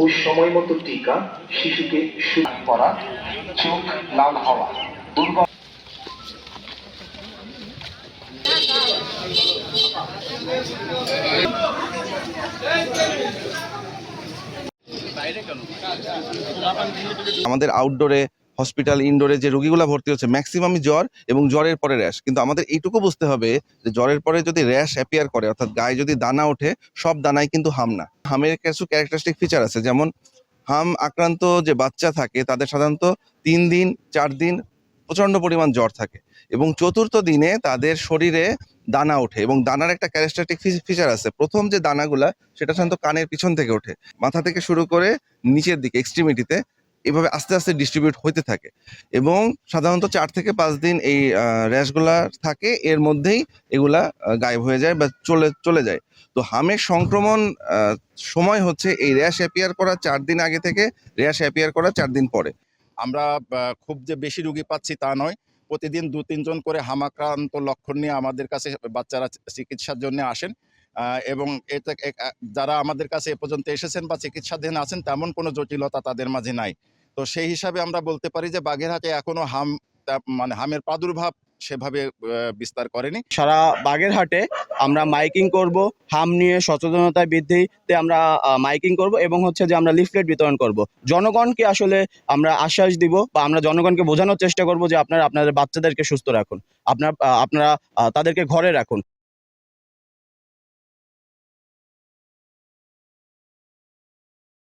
ও সময় মতো টিকা শিশুকে সুস্থ করা, চোখ লাল হওয়া, দুর্গম আমাদের আউটডোরে হসপিটাল ইনডোরে যে রোগীগুলো ভর্তি হচ্ছে ম্যাক্সিমামই জ্বর এবং জ্বরের পরে র্যাশ, কিন্তু আমাদের এইটুকু বুঝতে হবে যে জ্বরের পরে যদি র্যাশ অ্যাপিয়ার করে অর্থাৎ গায়ে যদি দানা ওঠে, সব দানাই কিন্তু হাম না। হামের কিছু ক্যারেক্টারিস্টিক ফিচার আছে, যেমন হাম আক্রান্ত যে বাচ্চা থাকে তাদের সাধারণত 3 দিন 4 দিন প্রচন্ড পরিমাণ জ্বর থাকে এবং চতুর্থ দিনে তাদের শরীরে দানা ওঠে এবং দানার একটা ক্যারেক্টারিস্টিক ফিচার আছে। প্রথম যে দানাগুলা সেটা সাধারণত কানের পিছন থেকে ওঠে, মাথা থেকে শুরু করে নিচের দিকে এক্সট্রিমিটিতে এভাবে আস্তে আস্তে ডিস্ট্রিবিউট হতে থাকে এবং সাধারণত 4 থেকে 5 দিন এই র্যাশগুলা থাকে, এর মধ্যেই এগুলা গায়েব হয়ে যায় বা চলে যায়। তো হামের সংক্রমণ সময় হচ্ছে এই র্যাশ অ্যাপিয়ার করা 4 দিন আগে থেকে র্যাশ অ্যাপিয়ার করা 4 দিন পরে। আমরা খুব যে বেশি রোগী পাচ্ছি তা নয়, প্রতিদিন 2-3 জন করে হামাক্রান্ত লক্ষণ নিয়ে আমাদের কাছে বাচ্চারা চিকিৎসার জন্য আসেন এবং এটা যারা আমাদের কাছে এ পর্যন্ত এসেছেন বা চিকিৎসাধীন আছেন তেমন কোনো জটিলতা তাদের মাঝে নাই। তো সেই হিসাবে আমরা বলতে পারি যে বাগেরহাটে এখনো মানে হামের প্রাদুর্ভাব সেভাবে বিস্তার করেনি। সারা বাগেরহাটে আমরা মাইকিং করব, হাম নিয়ে সচেতনতা বৃদ্ধিতে আমরা মাইকিং করব এবং হচ্ছে যে আমরা লিফলেট বিতরণ করব। জনগণকে আসলে আমরা আশ্বাস দিব বা আমরা জনগণকে বোঝানোর চেষ্টা করব যে আপনারা আপনাদের বাচ্চাদেরকে সুস্থ রাখুন, আপনারা তাদেরকে ঘরে রাখুন।